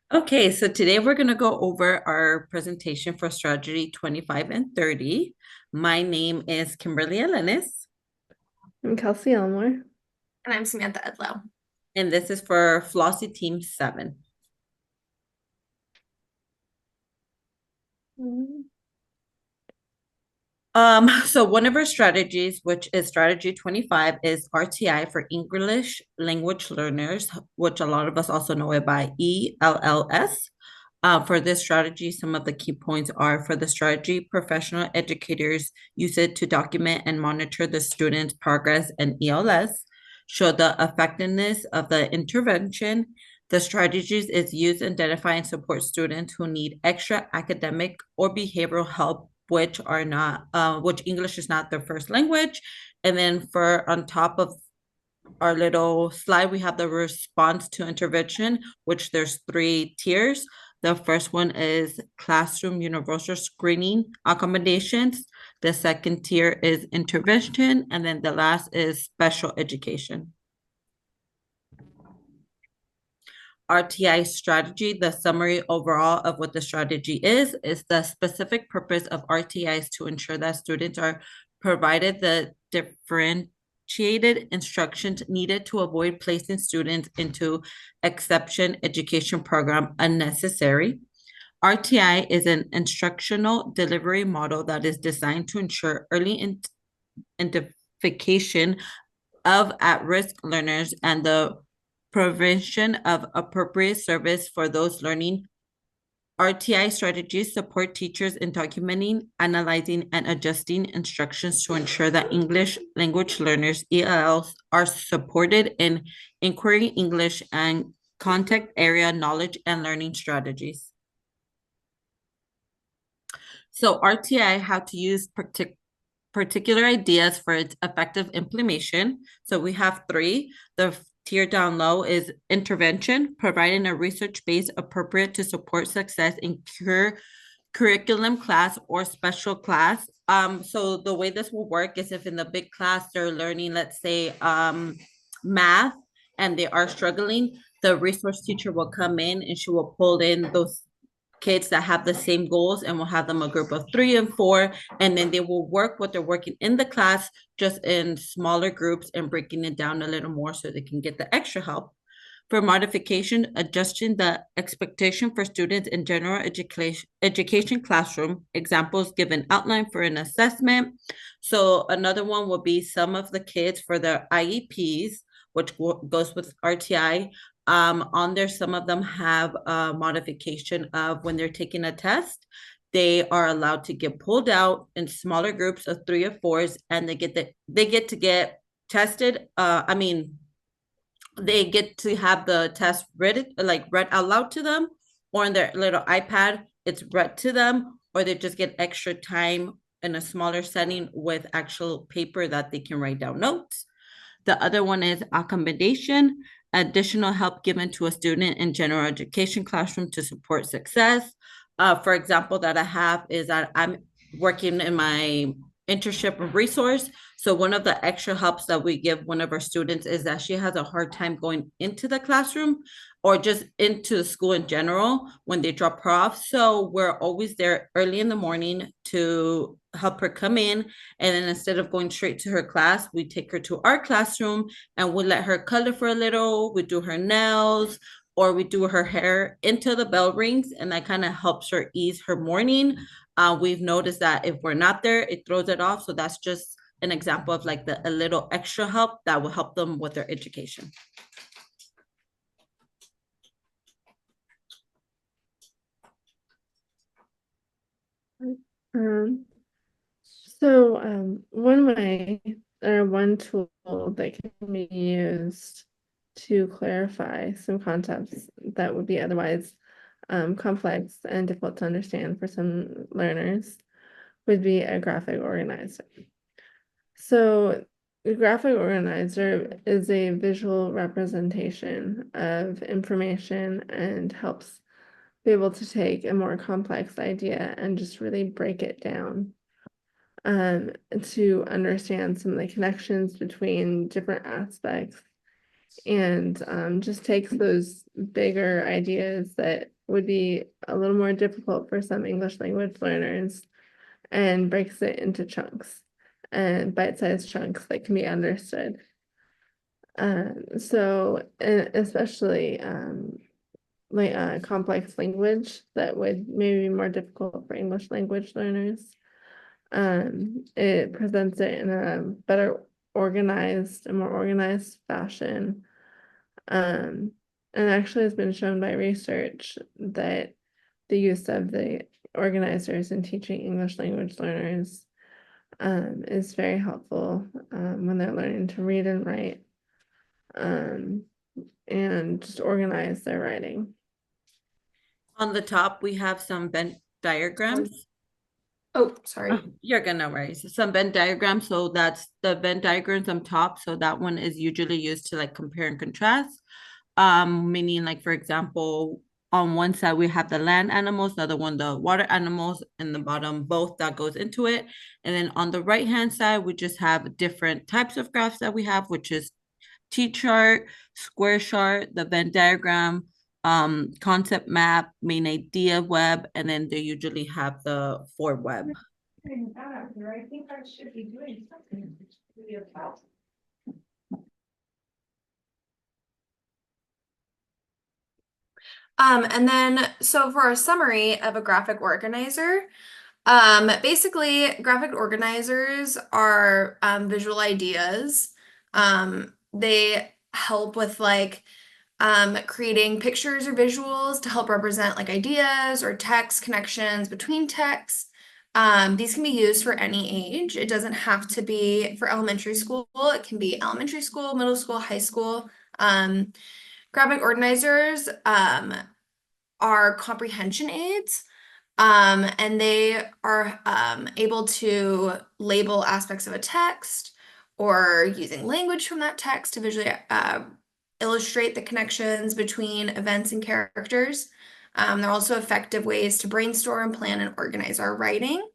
Okay, so today we're going to go over our presentation for strategy 25 and 30. My name is Kimberly Elenis, I'm Kelsey Elmore. And I'm Samantha Edlow. and this is for Flossie Team 7. Mm. So one of our strategies, which is strategy 25, is RTI for English language learners, which a lot of us also know it by ELLS. For this strategy, some of the key points are for the strategy, professional educators use it to document and monitor the students' progress and ELS, show the effectiveness of the intervention. The strategies is used to identify and support students who need extra academic or behavioral help, which English is not their first language. And then for on top of our little slide, we have the response to intervention, which there's three tiers. The first one is classroom universal screening accommodations. The second tier is intervention. And then the last is special education. RTI strategy, the summary overall of what the strategy is the specific purpose of RTI is to ensure that students are provided the differentiated instructions needed to avoid placing students into exception education program unnecessary. RTI is an instructional delivery model that is designed to ensure early identification of at-risk learners and the provision of appropriate service for those learning. RTI strategies support teachers in documenting, analyzing, and adjusting instructions to ensure that English language learners (ELLs) are supported in inquiry English and contact area knowledge and learning strategies. So RTI, how to use particular ideas for its effective implementation. So we have three. The tier down low is intervention, providing a research base appropriate to support success in curriculum class or special class. So the way this will work is if in the big class they're learning, let's say, math, and they are struggling, the resource teacher will come in and she will pull in those kids that have the same goals, and we'll have them a group of 3 and 4, and then they will work what they're working in the class just in smaller groups and breaking it down a little more so they can get the extra help. For modification, adjusting the expectation for students in general education classroom, examples give an outline for an assessment. So another one will be some of the kids for their IEPs, which goes with RTI. On there, some of them have a modification of when they're taking a test, they are allowed to get pulled out in smaller groups of 3 or 4s, and they get to get tested. They get to have the test read out loud to them, or in their little iPad, it's read to them, or they just get extra time in a smaller setting with actual paper that they can write down notes. The other one is accommodation, additional help given to a student in general education classroom to support success. For example, that I have is that I'm working in my internship resource. So one of the extra helps that we give one of our students is that she has a hard time going into the classroom or just into school in general when they drop her off. So we're always there early in the morning to help her come in. And then instead of going straight to her class, we take her to our classroom and we let her color for a little. We do her nails or we do her hair until the bell rings. And that kind of helps her ease her morning. We've noticed that if we're not there, it throws it off. So that's just an example of like a little extra help that will help them with their education. Um, one way or one tool that can be used to clarify some concepts that would be otherwise complex and difficult to understand for some learners would be a graphic organizer. So the graphic organizer is a visual representation of information and helps be able to take a more complex idea and just really break it down to understand some of the connections between different aspects and just takes those bigger ideas that would be a little more difficult for some English language learners and breaks it into chunks and bite-sized chunks that can be understood. Especially like complex language that would maybe be more difficult for English language learners. It presents it in a better organized, a more organized fashion. And actually has been shown by research that the use of the organizers in teaching English language learners is very helpful when they're learning to read and write and just organize their writing. On the top, we have some Venn diagrams. Oh, sorry. You're gonna worry. So some Venn diagrams. So that's the Venn diagrams on top. So that one is usually used to like compare and contrast. Meaning like for example, on one side we have the land animals, the other one the water animals, and the bottom both that goes into it. And then on the right hand side, we just have different types of graphs that we have, which is T-chart, square chart, the Venn diagram, concept map, main idea web, and then they usually have the for web. I think I should be doing something. And then, so for a summary of a graphic organizer, basically graphic organizers are visual ideas. They help with like creating pictures or visuals to help represent like ideas or text connections between texts. These can be used for any age. It doesn't have to be for elementary school. It can be elementary school, middle school, high school. Graphic organizers are comprehension aids. And they are able to label aspects of a text or using language from that text to visually illustrate the connections between events and characters. They're also effective ways to brainstorm, plan, and organize our writing.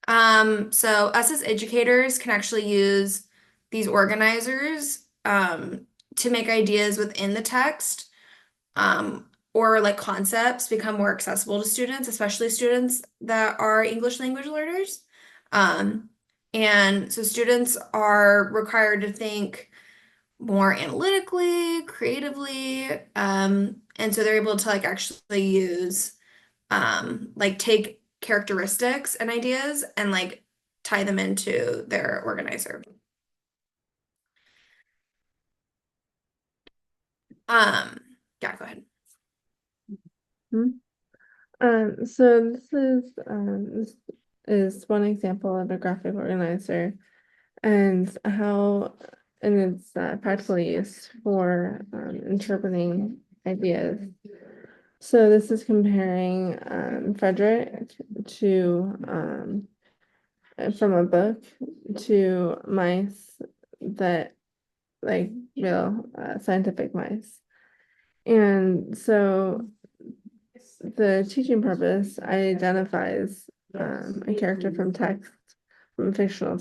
So us as educators can actually use these organizers to make ideas within the text or like concepts become more accessible to students, especially students that are English language learners. And so students are required to think more analytically, creatively, and so they're able to like actually use like take characteristics and ideas and like tie them into their organizer. Yeah, go ahead. So this is one example of a graphic organizer and how and its practical use for interpreting ideas. So this is comparing Frederick to from a book to mice that like real scientific mice. And so the teaching purpose identifies a character from text, from fictional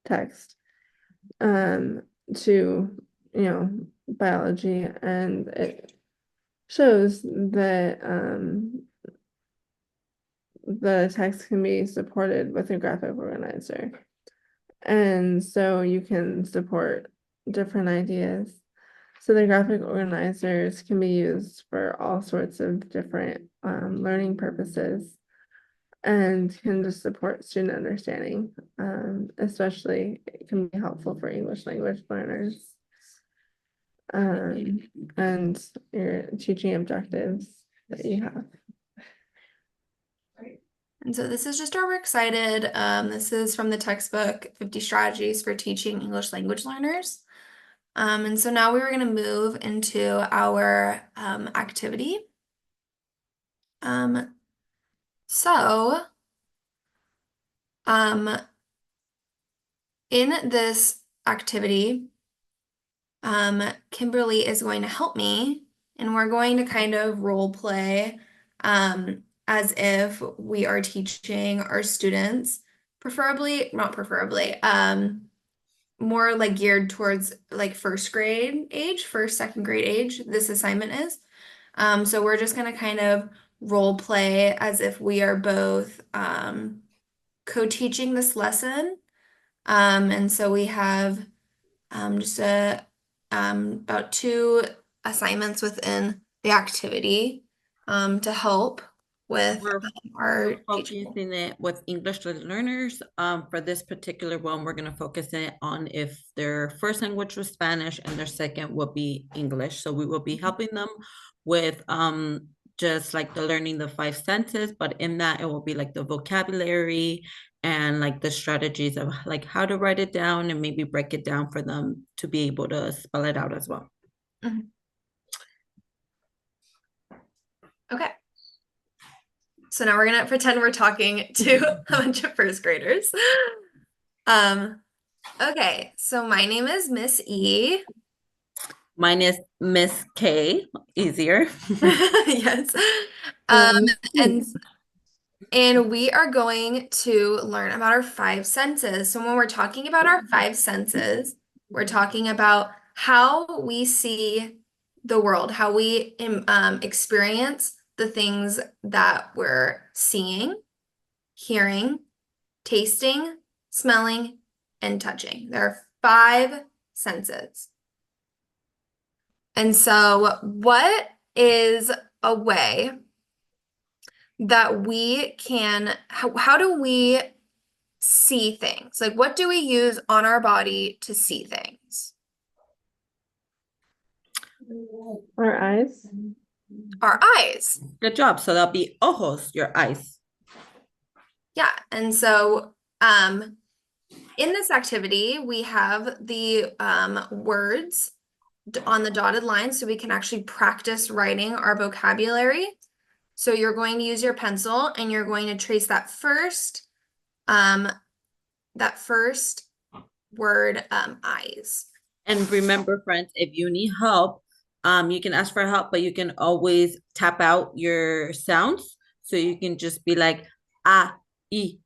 text, to biology, and it shows that the text can be supported with a graphic organizer, and so you can support different ideas. So the graphic organizers can be used for all sorts of different learning purposes and can just support student understanding. Especially it can be helpful for English language learners and your teaching objectives that you have. And so this is just our Works Cited. This is from the textbook 50 Strategies for Teaching English Language Learners. And so now we were going to move into our activity. So in this activity, Kimberly is going to help me, and we're going to kind of role play as if we are teaching our students, preferably, not preferably, more like geared towards like first, second grade age, this assignment is. So we're just going to kind of role play as if we are both co-teaching this lesson. And so we have just about 2 assignments within the activity to help with We're our teaching. focusing it with English learners. For this particular one, we're going to focus it on if their first language was Spanish and their second would be English. So we will be helping them with just like the learning the 5 senses, but in that it will be like the vocabulary and like the strategies of like how to write it down and maybe break it down for them to be able to spell it out as well. Okay. So now we're gonna pretend we're talking to a bunch of first graders. Okay, so my name is Miss E. Mine is Miss K, easier. Yes. And we are going to learn about our 5 senses. So when we're talking about our 5 senses, we're talking about how we see the world, how we experience the things that we're seeing, hearing, tasting, smelling, and touching. There are 5 senses. And so what is a way that we can, how do we see things? Like, what do we use on our body to see things? Our eyes. Our eyes. Good job. So that'll be ojos, your eyes. Yeah. And so, in this activity, we have the words on the dotted line so we can actually practice writing our vocabulary. So you're going to use your pencil and you're going to trace that first word, eyes. And remember, friends, if you need help, you can ask for help, but you can always tap out your sounds. So you can just be like, ah, e,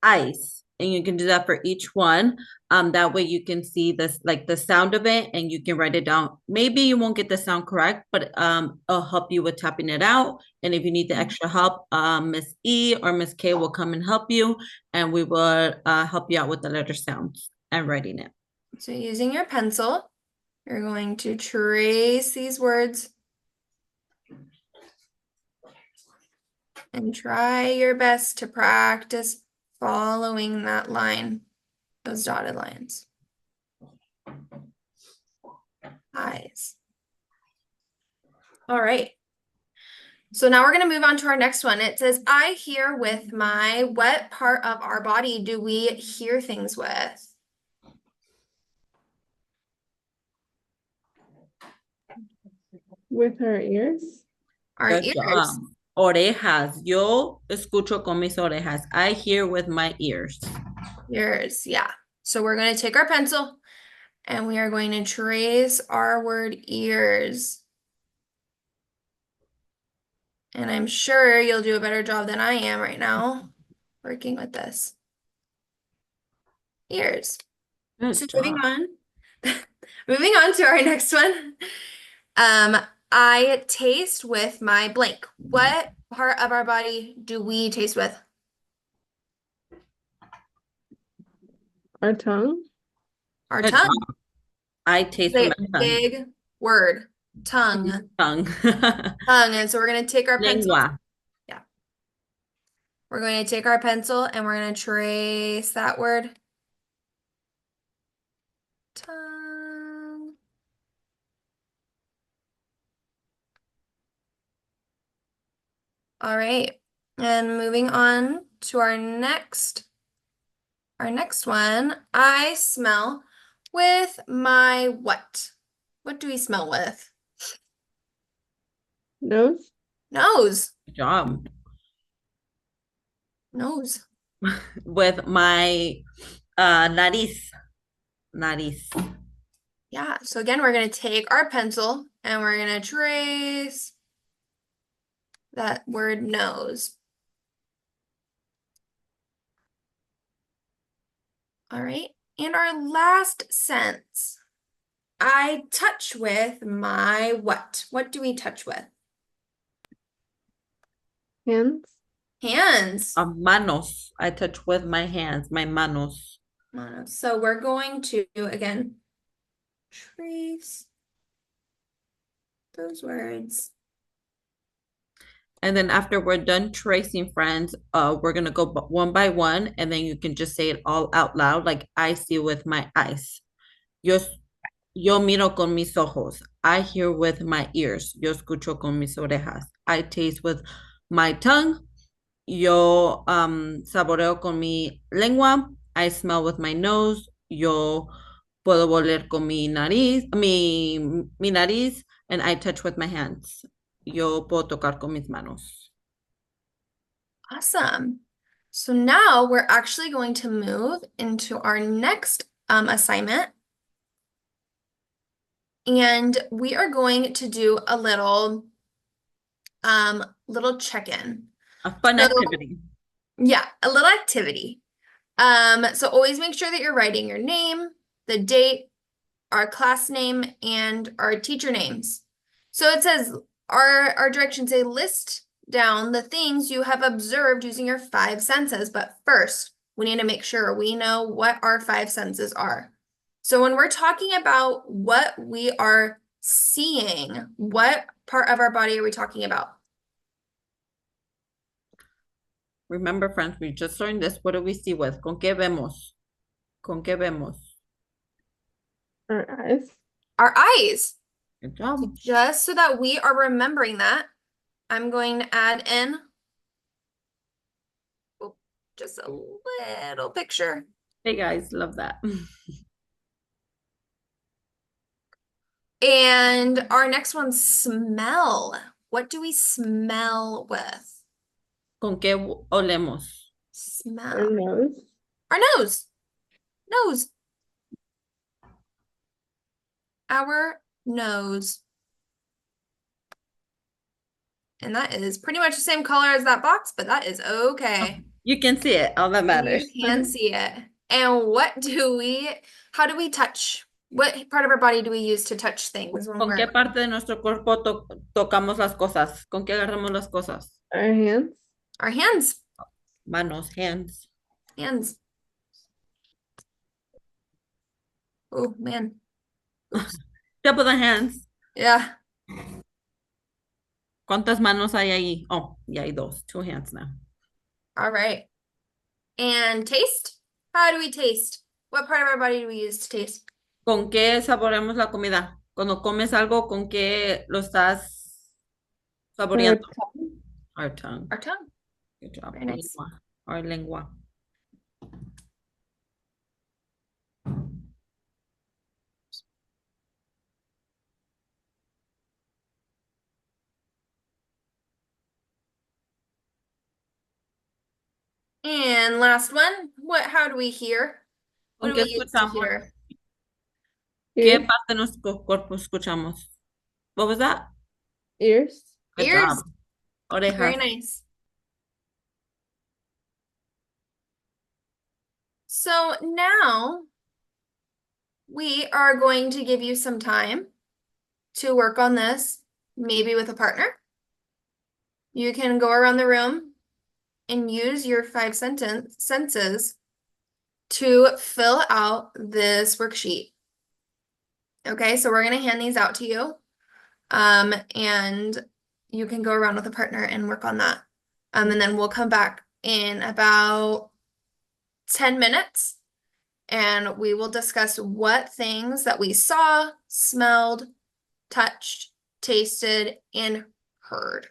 ice. And you can do that for each one. That way you can see this, like the sound of it, and you can write it down. Maybe you won't get the sound correct, but it'll help you with tapping it out. And if you need the extra help, Miss E or Miss K will come and help you, and we will help you out with the letter sounds and writing it. So using your pencil, you're going to trace these words and try your best to practice following that line, those dotted lines. Eyes. All right. So now we're going to move on to our next one. It says, I hear with my, what part of our body do we hear things with? With our ears. Our Good ears. job. Orejas. Yo escucho con mis orejas. I hear with my ears. Ears, yeah. So we're going to take our pencil and we are going to trace our word ears. And I'm sure you'll do a better job than I am right now working with this. Ears. Good So job. moving on. Moving on to our next one. I taste with my blank. What part of our body do we taste with? Our tongue. Our Good tongue. job. I taste Say with my tongue. big word. Tongue. Tongue. Tongue. And so we're going to take our pencil. Lengua. Yeah. We're going to take our pencil and we're going to trace that word. Tongue. All right. And moving on to our next one. I smell with my what? What do we smell with? Nose. Nose. Good job. Nose. With my nariz. Nariz. Yeah. So again, we're going to take our pencil and we're going to trace that word nose. All right. And our last sense. I touch with my what? What do we touch with? Hands. Hands. Manos. I touch with my hands, my manos. So we're going to, again, trace those words. And then after we're done tracing, friends, we're gonna go one by one, and then you can just say it all out loud, like I see with my eyes. Yo miro con mis ojos. I hear with my ears. Yo escucho con mis orejas. I taste with my tongue. Yo saboreo con mi lengua. I smell with my nose. Yo puedo oler con mi nariz, mi nariz, and I touch with my hands. Yo puedo tocar con mis manos. Awesome. So now we're actually going to move into our next assignment. And we are going to do a little check-in. A fun So- activity. Yeah, a little activity. So always make sure that you're writing your name, the date, our class name, and our teacher names. So it says our directions say list down the things you have observed using your five senses. But first, we need to make sure we know what our five senses are. So when we're talking about what we are seeing, what part of our body are we talking about? Remember, friends, we just learned this. What do we see with? ¿Con qué vemos? ¿Con qué vemos? Our eyes. Our eyes. Good job. Just so that we are remembering that, I'm going to add in just a little picture. Hey guys, love that. And our next one, smell. What do we smell with? ¿Con qué olemos? Our Smell. nose. Our nose. Nose. Our nose. And that is pretty much the same color as that box, but that is okay. You can see it. All that matters. You can see it. And how do we touch? What part of our body do we use to touch things when ¿Con we're qué parte de nuestro cuerpo tocamos las cosas? ¿Con qué agarramos las cosas? Our hands. our hands? Manos, hands. Hands. Oh man. Oops. Tip of the hands. Yeah. ¿Cuántas manos hay ahí? Oh, ya hay dos. Two hands now. All right. And taste? How do we taste? What part of our body do we use to taste? ¿Con qué saboreamos la comida? Cuando comes algo, ¿con qué lo estás Our saboreando? tongue. Our tongue. Our tongue. Good job. Very nice. Lengua. Our lengua. And last one. How do we hear? What ¿Con do qué we use to escuchamos? hear? ¿Qué Ears. parte de nuestro cuerpo escuchamos? What was that? Ears. Good Ears. job. Orejas. Very nice. So now we are going to give you some time to work on this, maybe with a partner. You can go around the room and use your five senses to fill out this worksheet. Okay, so we're going to hand these out to you. And you can go around with a partner and work on that. And then we'll come back in about 10 minutes and we will discuss what things that we saw, smelled, touched, tasted, and heard.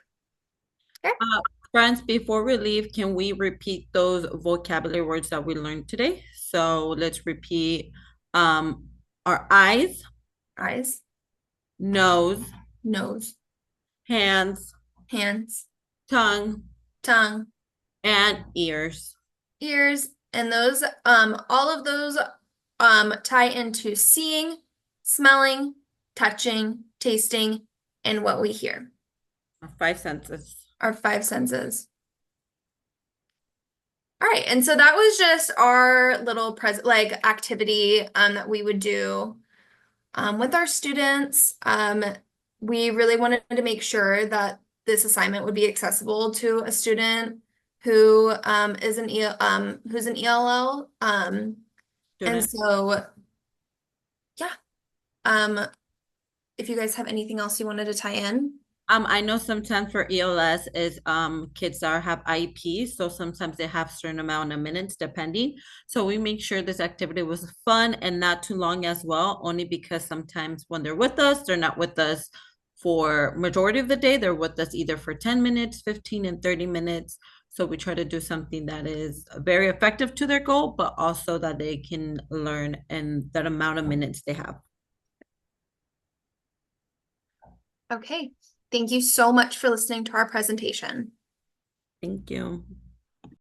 Friends, before we leave, can we repeat those vocabulary words that we learned today? So let's repeat our eyes, Eyes, nose, nose, hands, hands, tongue, tongue, and ears. ears, and those all of those tie into seeing, smelling, touching, tasting, and what we hear. Our five senses. Our five senses. All right, and so that was just our little activity that we would do with our students. We really wanted to make sure that this assignment would be accessible to a student who is an who's an ELL. And Student. so, yeah. If you guys have anything else you wanted to tie in. I know sometimes for ELS is kids that have IEPs, so sometimes they have certain amount of minutes depending. So we make sure this activity was fun and not too long as well, only because sometimes when they're with us, they're not with us for majority of the day. They're with us either for 10 minutes, 15 and 30 minutes. So we try to do something that is very effective to their goal, but also that they can learn in that amount of minutes they have. Okay. Thank you so much for listening to our presentation. Thank you.